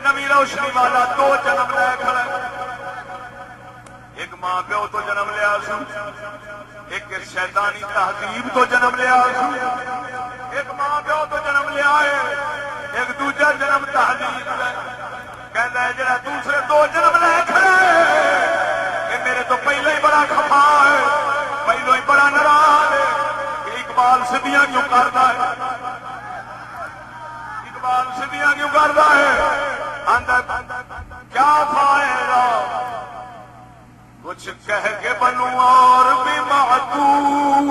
نوی روشنی والا دو جنم لے کھڑا ایک ماں پیو تو جنم لیا سو ایک شیطانی تہذیب تو جنم لیا سو ایک ماں پیو تو جنم لیا ہے ایک دوجا جنم تہذیب کہتا ہے جڑا دوسرے دو جنم لے کھڑا ہے یہ میرے تو پہلے ہی بڑا خفا ہے پہلو ہی بڑا ناراض ہے کہ اقبال سدیاں کیوں کرتا ہے اقبال سدیاں کیوں کرتا ہے کیا فائدہ کچھ کہہ کے بنوں اور بھی معدوم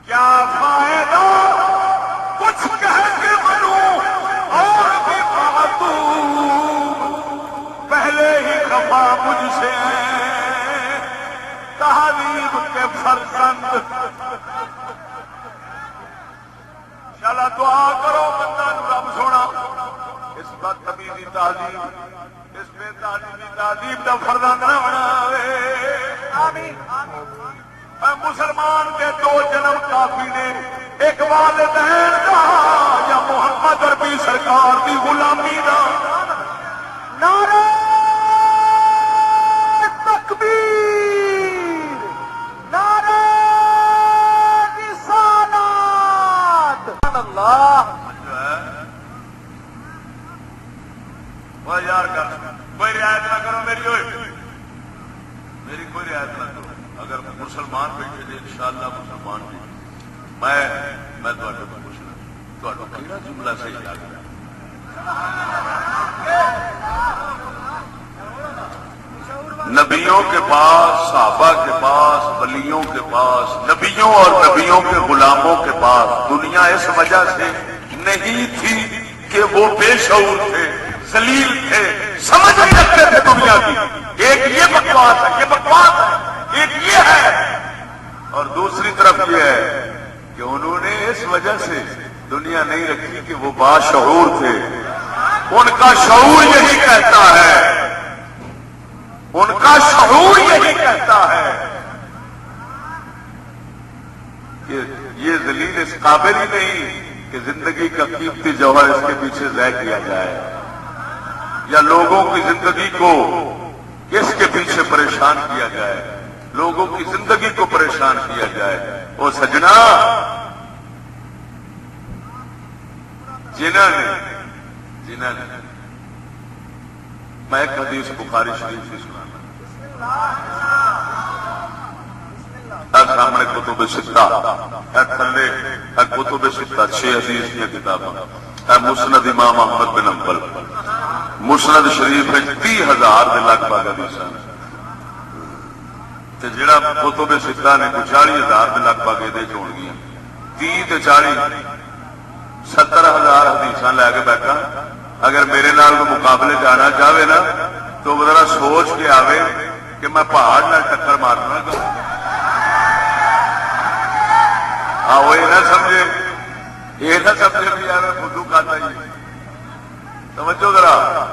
کیا فائدہ کچھ کہہ کے بنوں اور بھی معدوم پہلے ہی خفا مجھ سے تہذیب کے فرزند چلا دعا کرو بندہ رب سونا اس بدتمیزی تہذیب اس بے تعلیمی تہذیب کا فرزند نہ بناوے مسلمان کے دو جنم کافی نے ایک والدین کا یا محمد عربی سرکار کی غلامی کا نعرہ تکبیر نعرہ رسالت اللہ یار کوئی رعایت نہ کرو میری کوئی رعایت نہ کرو اگر مسلمان بیٹھے تھے انشاءاللہ مسلمان بھی میں پوچھنا کہڑا جملہ صحیح لگ رہا نبیوں کے پاس صحابہ کے پاس ولیوں کے پاس نبیوں اور نبیوں کے غلاموں کے پاس دنیا اس وجہ سے نہیں تھی کہ وہ بے شعور تھے ذلیل تھے سمجھ نہیں رکھتے تھے دنیا کی ایک یہ بکواس ہے یہ بکواس ہے ایک یہ ہے اور دوسری طرف یہ ہے کہ انہوں نے اس وجہ سے دنیا نہیں رکھی کہ وہ باشعور تھے ان کا شعور یہی کہتا ہے ان کا شعور یہی کہتا ہے کہ یہ ذلیل اس قابل ہی نہیں کہ زندگی کا قیمتی جوہر اس کے پیچھے ضائع کیا جائے یا لوگوں کی زندگی کو اس کے پیچھے پریشان کیا جائے لوگوں کی زندگی کو پریشان کیا جائے وہ سجنا جنہوں نے میں ایک حدیث بخاری شریف سے سنانا سامنے کتب ستہ تھلے کتب ستہ 6 حدیث کی کتابیں مسند امام احمد بن حنبل مسند شریف 30,000 کے لگ بھگ حدیث جہاں کتب ستہ نے 40,000 کے لگ بھگ یہ ہو گیا 30 تے 40 70,000 حدیث لے کے بیٹھا اگر میرے نال مقابلے جانا چاہے نا تو ذرا سوچ کے آوے کہ میں پہاڑ نہ ٹکر مارنا وہ یہ نہ سمجھے بھی یار بدھو کھاتا ہی توجہ ذرا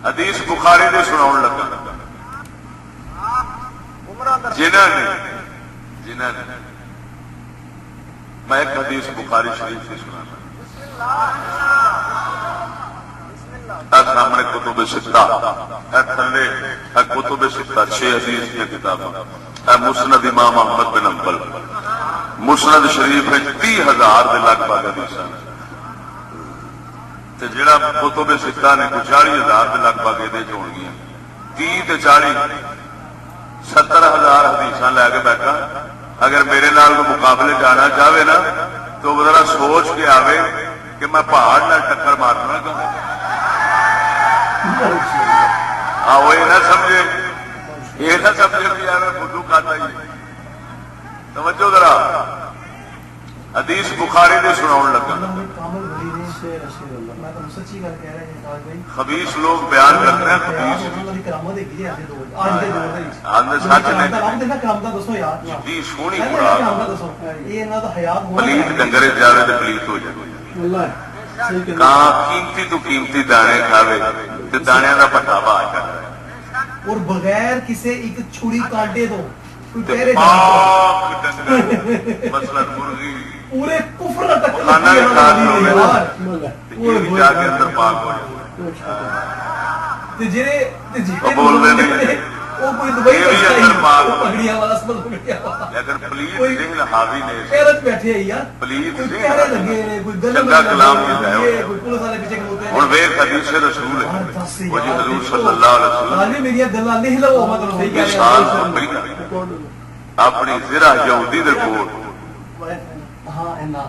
حدیث بخاری نے سنا لگا جنہوں نے میں ایک حدیث بخاری شریف سے سنانا سامنے کتب ستہ تھلے کتب ستہ 6 حدیث کی کتابیں مسند امام احمد بن حنبل مسند شریف 30,000 کے لگ بھگ حدیث جہاں کتب ستہ نے 40,000 کے لگ بھگ یہ ہو گیا 30 تے 40 70,000 حدیث لے کے بیٹھا اگر میرے نال مقابلے جانا چاہے نا تو ذرا سوچ کے آوے کہ میں پہاڑ نہ ٹکر مارنا وہ یہ نہ سمجھے بھی یار بدھو کھاتا ہی توجہ ذرا حدیث بخاری نے سنا لگا خبیث لوگ بیان کرتے ہیں سونی پلیت ڈنگرے جاوے تو پلیت ہو جائے قیمتی تو قیمتی دانے کھاوے تو دانے کا پٹاوا آ جاتا ہے اور بغیر کسی ایک چھری کاٹے دو مثلا مرغی پورے کفر تک خانہ کے ساتھ لوگ ہیں یار یہ جا کے اندر پاک ہو جائے جڑے بولنے نہیں وہ کوئی دبئی یہ بھی اندر پاک ہو پگڑیاں والا اسمل پگڑیاں والا لیکن پلیت ذہن حاوی نے پیرت بیٹھے ہیں یار پلیت کوئی ذہن پیرے لگے ہیں کوئی گلے چنگا کلام لگے یہ ہیں ہے کوئی پولیس والے پیچھے کھلوتے ہیں ہوں ویک حدیث رسول ہے وہ جی حضور صلی اللہ علیہ وسلم عالم میری گلاں لکھ لو مطلب صحیح کہہ مثال رہے تو پہلا اپنی زرہ یہودی دے کول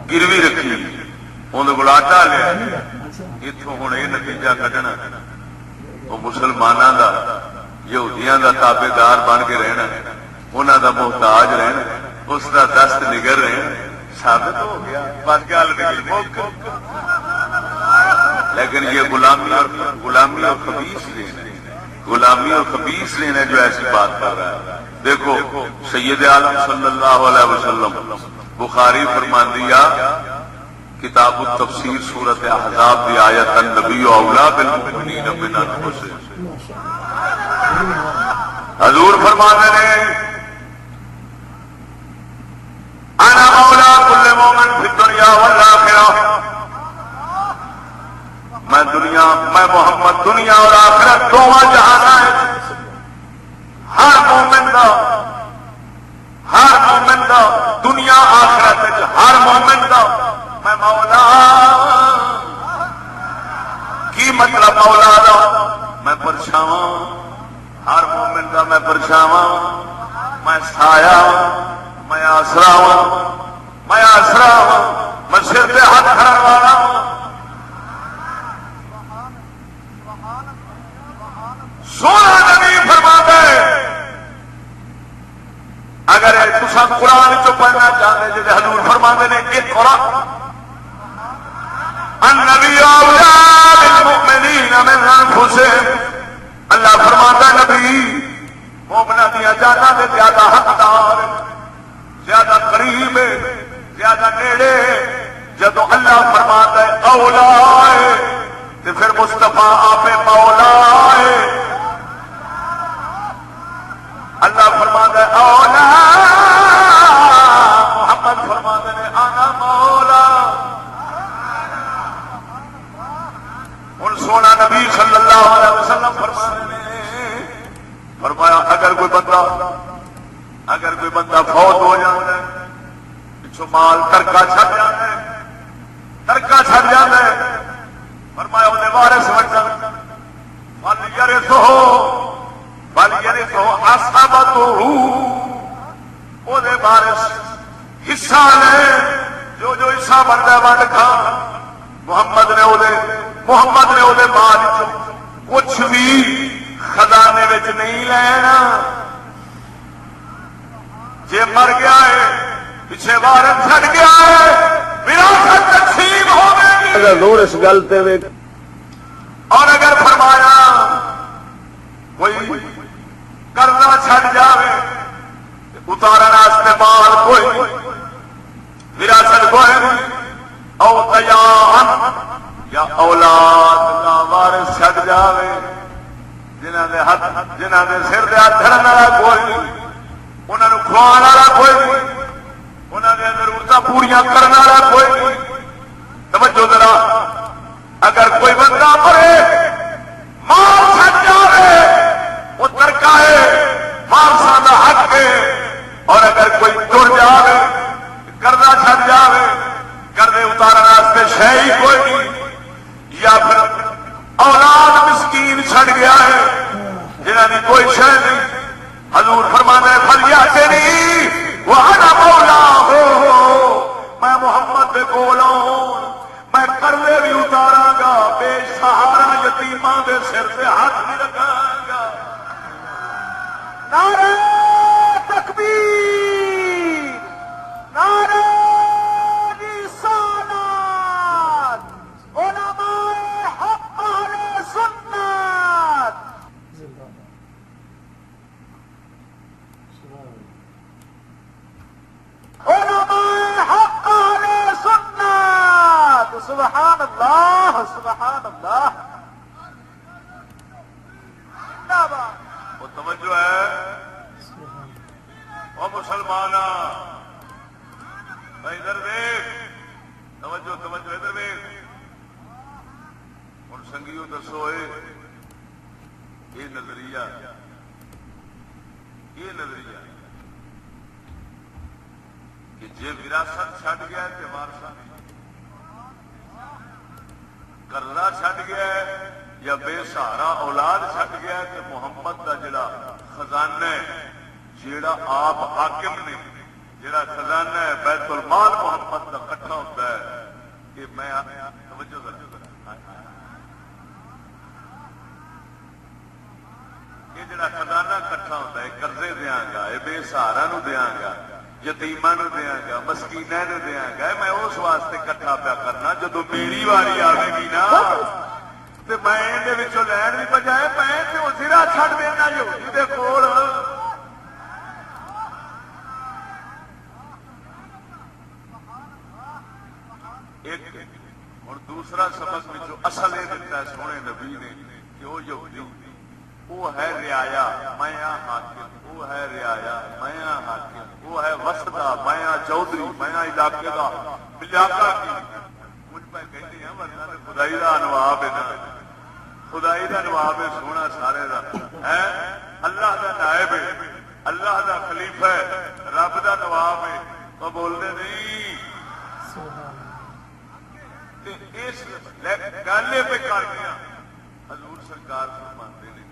گروی رکھی اندر کول آٹا لیا اتوں ہوں یہ نتیجہ کھڈنا وہ مسلمانوں کا یہودیاں کا تابے دار بن کے رہنا انہوں کا محتاج رہنا اس کا دست نگر رہنا ثابت ہو گیا بس گل نکل لیکن یہ غلامی اور خبیث لینا غلامی اور خبیث لینا جو ایسی بات کر رہا ہے دیکھو سید عالم صلی اللہ علیہ وسلم بخاری فرماندیا کتاب التفسیر سورت احزاب دی آیت النبی اولا بالمؤمنین من انفسہم حضور فرماتے ہیں انا مولا کل مومن فی الدنیا والآخرہ میں محمد دنیا اور آخرت دونوں جہانا ہے ہر مومن دا دنیا آخرت ہر مومن دا میں مولا کی مطلب مولا دا میں پرچھاواں ہر مومن دا میں پرچھاواں میں سایہ میں آسرا میں سر پہ ہاتھ کھڑا والا سونا نبی فرماتا ہے اگر تسا قرآن چو پڑھنا چاہتے جیسے حضور فرماتے ہیں ایک قرآن النبی اولا بالمؤمنین من انفسہم اللہ فرماتا ہے نبی مومنہ دیا جانا دے زیادہ حقدار زیادہ قریب زیادہ نیڑے جدو اللہ فرماتا ہے اولا ہے تو پھر مصطفیٰ آپ مولا ہے اللہ فرماتا ہے اولا محمد فرماتے ہیں انا مولا ہن سونا نبی صلی اللہ علیہ وسلم فرمایا اگر کوئی بندہ فوت ہو جاتا ہے پچھو مال ترکا چھڈ جاتا ہے فرمایا انہیں وارث بننا وارث حصہ لے جو حصہ بنتا ونڈ کھا محمد نے وہ مال کچھ بھی خزانے میں نہیں لینا جے مر گیا ہے پیچھے وارث چھڈ گیا ہے وراثت تقسیم ہو گئی دور اس گل تے اور اگر فرمایا کوئی کرنا چھڈ جاوے اتارن واسطے مال کوئی وراثت کوئی او تیان یا اولاد کا وارث چھڈ جاوے جنہاں دے سر دے ہاتھ دھرن والا کوئی نہیں انہاں نوں کھوان والا کوئی نہیں انہاں دے ضرورتاں پوریاں کرن والا کوئی نہیں توجہ ذرا اگر کوئی بندہ مرے مال چھڈ جاوے وہ ترکا ہے وارثاں دا حق ہے اور اگر کوئی ٹر جاوے قرضہ چھڈ جاوے قرضے اتارن واسطے شے ہی کوئی نہیں یا پھر اولاد مسکین چھڈ گیا ہے جنہاں دی کوئی شے نہیں حضور فرماتے ہیں فلیاتنی وانا مولا ہو میں محمد دے کول آؤں میں قرضے بھی اتاراں گا بے سہارا یتیماں دے سر تے ہاتھ بھی رکھاں گا نعرہ تکبیر نعرہ رسالت علماء حق اہل سنت علماء حق اہل سنت سبحان اللہ سبحان اللہ وہ توجہ ہے وہ مسلمان ادھر دیکھ سنگیو دسو یہ نظریہ کہ جے وراثت چھڈ گیا ہے تو وارثاں قرضہ چھڈ گیا ہے یا بے سہارا اولاد چھڈ گیا ہے تو محمد دا جڑا خزانہ ہے، جڑا آپ حاکم نے جڑا خزانہ ہے بیت المال محمد دا کٹھا ہوتا ہے کہ میں توجہ کر یہ جڑا خزانہ کٹھا ہوتا ہے قرضے دیاں گا، یہ بے سہارا نو دیاں گا، یتیماں نو دیاں گا، مسکیناں نو دیاں گا، میں اس واسطے کٹھا پیا کرنا جدو میری واری آئے گی نا تے میں اندے وچوں لین بھی بجائے میں تے او زرا چھڈ دینا یہودی دے کول۔ ایک اور دوسرا سبق وچوں اصل یہ دیتا ہے سونے نبی نے کہ وہ یہودی وہ ہے رعایا میں حاکم، وہ ہے رعایا میں حاکم، وہ ہے وسدا میں چودھری میں علاقے کا علاقہ کی مجھ پہ کہتے ہیں ورنہ خدائی دا نواب ہے نا، خدائی دا نواب ہے سونا سارے دا ہے، اللہ دا نائب ہے، اللہ دا خلیفہ ہے، رب دا نواب ہے، تو بولتے نہیں اس گالے پہ کر گیا حضور سرکار فرماتے ہیں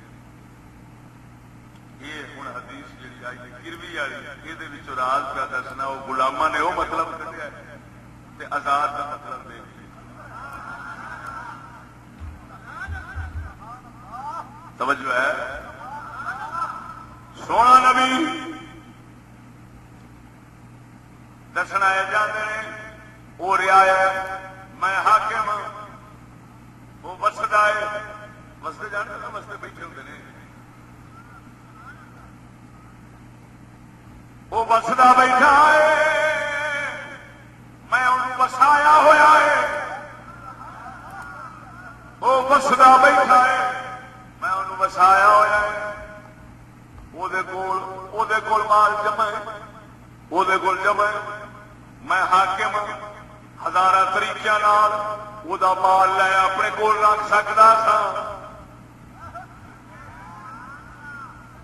یہ ہوں حدیث جی آئی گروی والی یہ راز پہ دسنا وہ غلاماں نے وہ مطلب کھڑیا تے آزاد کا مطلب دے توجہ ہے سونا نبی دسنا جاتے ہیں وہ رعایا میں حاکم ہوں، وہ وسدا ہے، وسدے جانتے نا وسدے بیٹھے ہوتے ہیں، وہ وسدا بیٹھا ہے میں انہوں وسایا ہوا ہے، وہ وسدا بیٹھا ہے میں انہوں وسایا ہوا ہے، وہ مال جمع ہے، وہ جمع ہے، میں حاکم ہوں، ہزارہ طریقے وہ مال لے اپنے کول رکھ سکتا سا،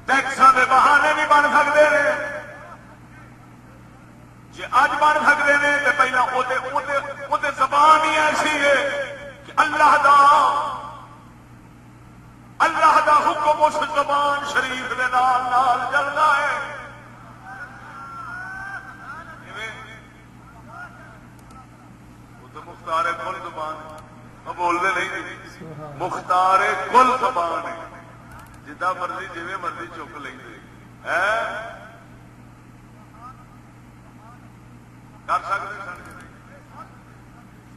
ٹیکساں دے بہانے بھی بن سکتے ہیں، جی اج بن سکتے ہیں تو پہلے وہ زبان ہی ایسی ہے کہ اللہ دا حکم اس زبان شریف دے نال نال چلنا ہے۔ مختار کل زبان ہے، بولتے نہیں، مختار کل زبان ہے، جدا مرضی جی مرضی چک لیں کر سکتے سن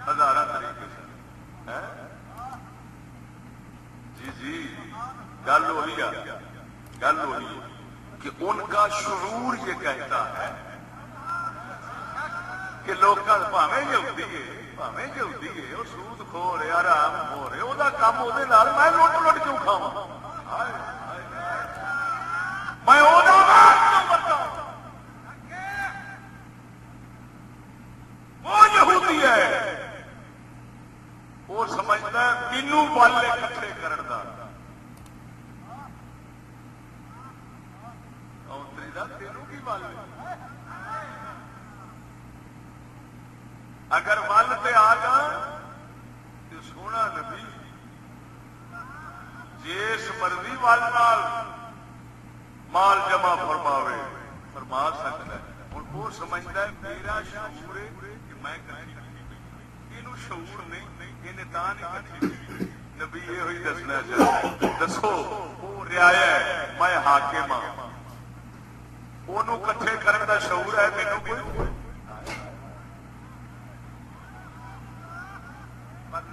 ہزارہ طریقے سے جی گل وہی ہے کہ ان کا شعور یہ کہتا ہے کہ لوگ پاویں یہودی ہے پاویں یہودی ہے وہ سود کھو رہے آرام ہو رہے وہ کام وہ میں لٹ کیوں کھاوا میں وہ یہودی ہے وہ سمجھتا ہے مینو والے کٹھے کرن دا تینوں کی والے اگر ول تے آ جان تو سونا نبی جس مرضی ول مال جمع فرما سکتا ہے ہوں وہ سمجھتا ہے میرا شعور ہے کہ میں یہ شعور نہیں انہیں تا نہیں نبی یہ ہوئی دسنا چاہتا دسو وہ رعایا ہے میں حاکم ہاں وہ کٹھے کرنے کا شعور ہے مینوں کوئی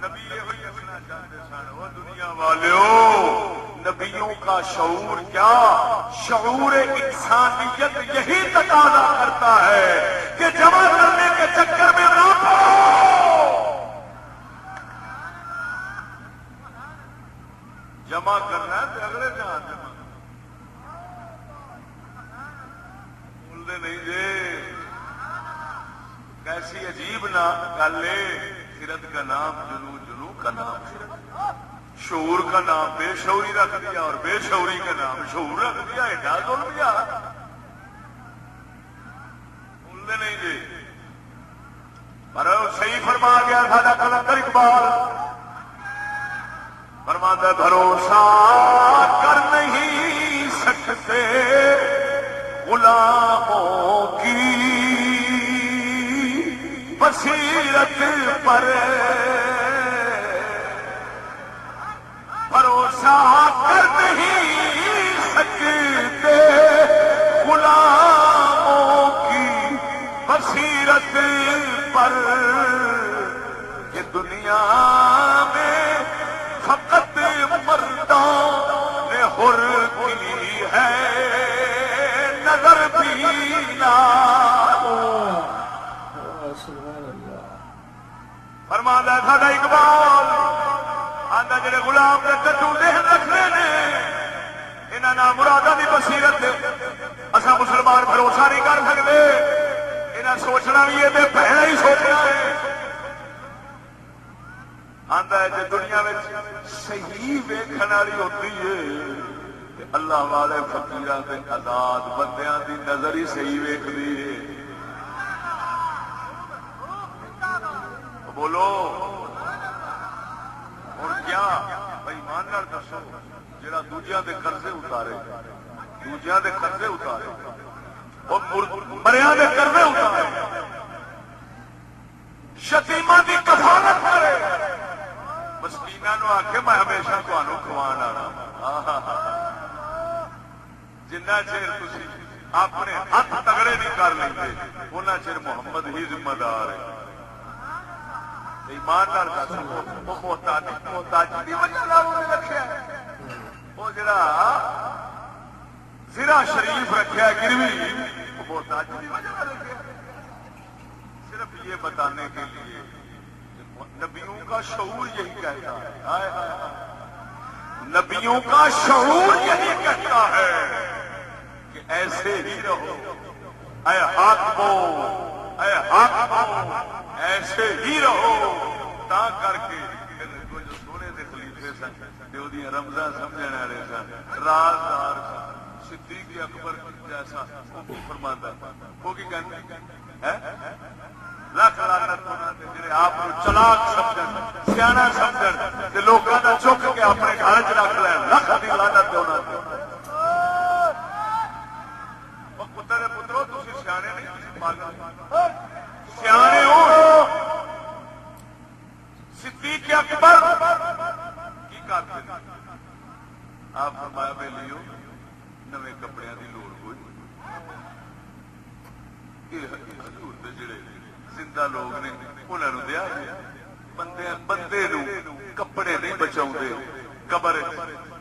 نبی یہ ہوئی دسنا چاہتے سن وہ دنیا والوں نبیوں کا شعور کیا شعور انسانیت یہی تقاضا کرتا ہے کہ جمع کرنے کے چکر میں نہ پڑو جمع کرنا ہے تو اگلے جہاں جمع بولتے نہیں جی کیسی عجیب نہ گل ہے بصیرت کا نام جنو، جنو کا نام شعور کا نام بے شعوری رکھ دیا، اور بے شعوری کا نام شعور رکھ دیا. ایڈا ظلم دیا بولنے نہیں جی. پر صحیح فرما گیا ساڈا کلندر اقبال، فرماتا ہے بھروسہ کر نہیں سکتے غلاموں کی بصیرت پر، بھروسہ کر نہیں سکتے غلاموں کی بصیرت پر. یہ دنیا میں فقط مردوں نے حر کی ہے نظر پینا. فرماتا ہے ساڈا اقبال، آندا جڑے غلام دے کٹو ذہن رکھنے نے انہاں نال مرادا دی بصیرت اساں مسلمان بھروسہ نہیں کر سکتے. انہاں سوچنا بھی ہے تے پہلا ہی سوچنا ہے. آندا ہے جے دنیا میں صحیح ویکھن والی ہوتی ہے تے اللہ والے فقیراں تے آزاد بندیاں دی نظر ہی صحیح ویکھدی ہے. بولو ہوں کیا بھائی ایمان نال دسو، جڑا دوجیاں دے قرضے اتارے، دوجیاں دے قرضے اتارے، اور مریاں دے قرضے اتارے، یتیماں دی کفالت کرے، مسکیناں نو آکھے میں ہمیشہ تمہوں کھوانا والا. جنہ چیر تسی اپنے ہاتھ تگڑے نہیں کر لیں اُنہ چیر محمد ہی ذمہ دار ہے. ایمان نال محتاجی دی وجہ نال رکھیا وہ جڑا زرا شریف رکھیا گروی وہ محتاجی دی وجہ نال رکھیا. صرف یہ بتانے کے لیے نبیوں کا شعور یہی کہتا ہے، نبیوں کا شعور یہی کہتا ہے کہ ایسے ہی رہو، اے حاکمو، اے حاکمو ایسے ہی رہو. تا کر کے جو سونے دے خلیفے سن دیودیاں رمضاں سمجھنے والے سن، رازدار سن، صدیق اکبر جیسا وہ کی فرماتا وہ کی کہتے ہیں لکھ لعنت انہاں تے جڑے آپ کو چلاک سمجھن، سیاںا سمجھن تے لوکاں دا چک کے اپنے گھر وچ رکھ لین. لکھ دی لعنت تے انہاں تے. او پتر دے پترو تسی سیانے نہیں، تسی پاگل سیانے ہو. صدیق اکبر کی کرتے آپ فرمایا بے لیو نویں کپڑیاں دی لوڑ کوئی. یہ حضور دے جڑے زندہ لوگ نے انہاں نوں دیا بندے نوں کپڑے نہیں بچاؤندے، قبر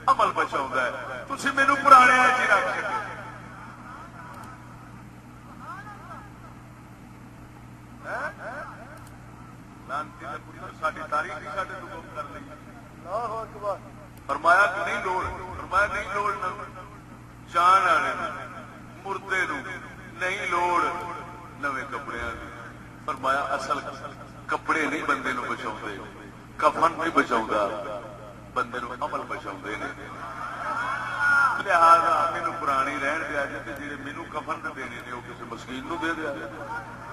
عمل بچاؤندا ہے. تسی مینوں پرانے جی رکھ چھڈو. ساری تاریخ ہی سارے گم کر لی. فرمایا کہ نہیں لوڑ، فرمایا نہیں لوڑ جان والے مردے نو نہیں لوڑ نویں کپڑے. فرمایا اصل کپڑے نہیں بندے نو بچاؤ، کفن نہیں بچاؤ، بندے نو عمل بچاؤ نے. لہٰذا مینو پرانی رہن دیا جی، جی مینو کفن دینے نے وہ کسی مسکین نو دے دیا.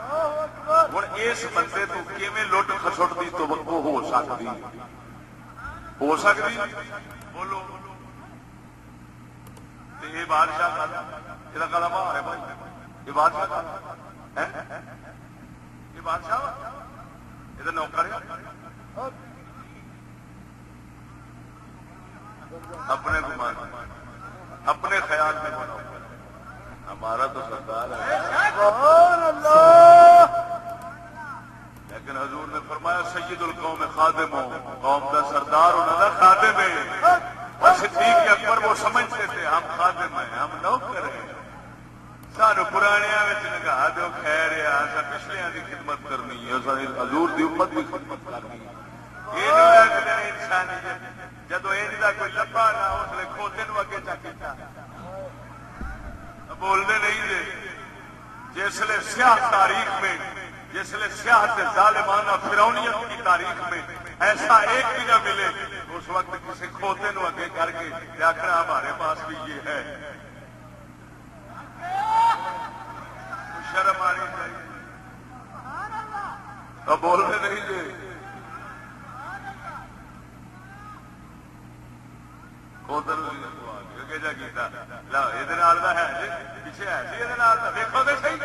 ہوں اس بندے تو کیویں لٹ خسٹ کی توقع ہو سکتی بولو. یہ بادشاہ یہ کلا بہار ہے بھائی، یہ بادشاہ یہ بادشاہ یہ نوکر ہے. اپنے گمان اپنے خیال میں ہمارا تو سردار ہے. لیکن حضور نے فرمایا سید القوم خادم ہو، قوم کا سردار انہوں نے خادم ہے. اور صدیق اکبر وہ سمجھتے تھے ہم خادم ہیں، ہم نوکر ہیں. سانو پرانیاں نگاہ دو، خیر ہے اصا پچھلیاں کی خدمت کرنی ہے، حضور دی امت کی خدمت کرنی ہے. یہ انسانیت جدو یہ کوئی لبا نہ اس لیے کھوتے نو اگے چکا بولتے نہیں جی. جس لیے سیاہ تاریخ میں جسلے سیاحت ظالمانہ فرعونیت کی تاریخ میں ایسا ایک بھی نہ ملے اس وقت کسی کھوتے نو اگے کر کے آخر ہمارے پاس بھی یہ ہے. شرم آنی چاہیے. تو بولتے نہیں جی کھوتے جا کیتا لا یہ ہے پیچھے ہے جی یہ دیکھو گے صحیح.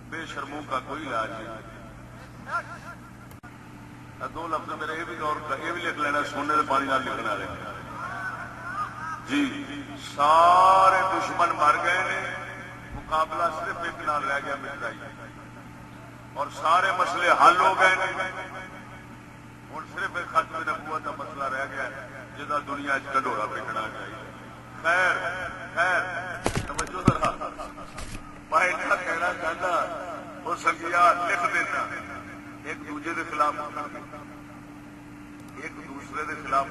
بے شرموں کا کوئی علاج نہیں. دو لفظ میرے یہ بھی غور یہ بھی لکھ لینا سونے کے پانی نہ لکھنا رہے جی. سارے دشمن مر گئے نے مقابلہ صرف ایک نال رہ گیا مٹائی اور سارے مسئلے حل ہو گئے ہوں صرف ایک ختم نبوت کا مسئلہ رہ گیا جہاں دنیا ڈھڈورا پھینکنا چاہیے. خیر خیر توجہ ذرا میں کہنا چاہتا وہ سنگیا لکھ دینا ایک دوجے کے خلاف ایک دوسرے کے خلاف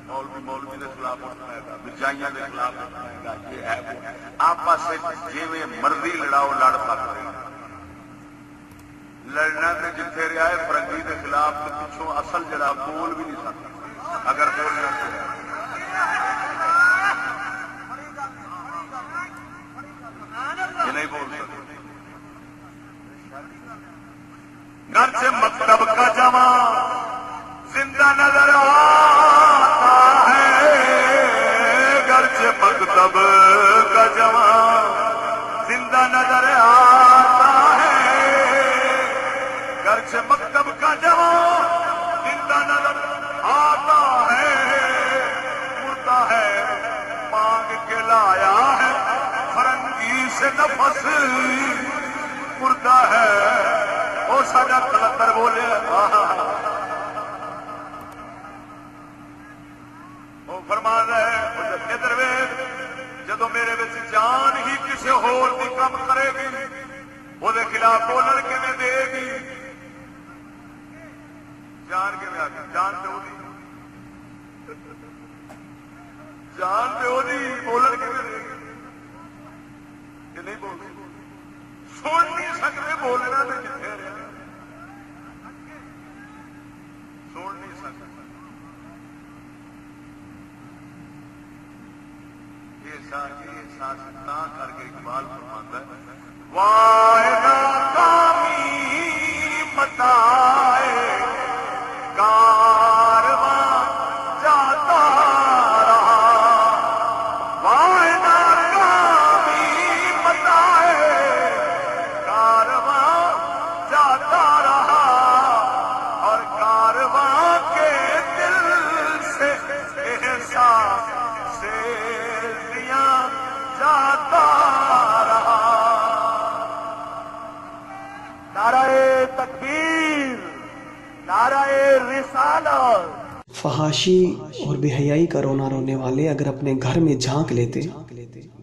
مولوی کے خلاف اٹھنا ہے بچائیاں کے خلاف اٹھنا ہے. یہ ہے آپس جی مرضی لڑاؤ لڑ سکتے لڑنا تو جتنے رہا ہے فرنگی کے خلاف تو پچھوں اصل جڑا بول بھی نہیں سکتا اگر بولنا یہ نہیں بول سکتے. گھر سے مکتب کا جوان زندہ نظر آتا ہے. گھر سے مکتب کا جوان زندہ نظر آتا ہے. گھر سے مکتب کا جوان زندہ نظر آتا ہے. مردہ ہے مانگ کے لایا ہے فرنگی سے نفس. مردہ ہے وہ ساڈا کلندر بولے وہ فرمان ہے ادھر جدو میرے بچ جان ہی کسی ہور دی کم کرے گی وہ خلاف بولن کیویں دے گی. جان کے جان تو جان تو بولن کیویں دے گی کہ نہیں بول سن نہیں سکتے بولنا تو جتنے سن نہیں سکتے. یہ احساس نہ کر کے اقبال فرماتا ہے وائنا کامی متائے کارواں جاتا رہا. وائنا کامی متائے کارواں جاتا رہا اور کارواں کے دل سے احساس سے جاتا رہا. نعرہ تکبیر نعرہ رسالت. فحاشی اور بے حیائی کا رونا رونے والے اگر اپنے گھر میں جھانک لیتے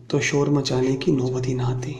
تو شور مچانے کی نوبت ہی نہ آتی.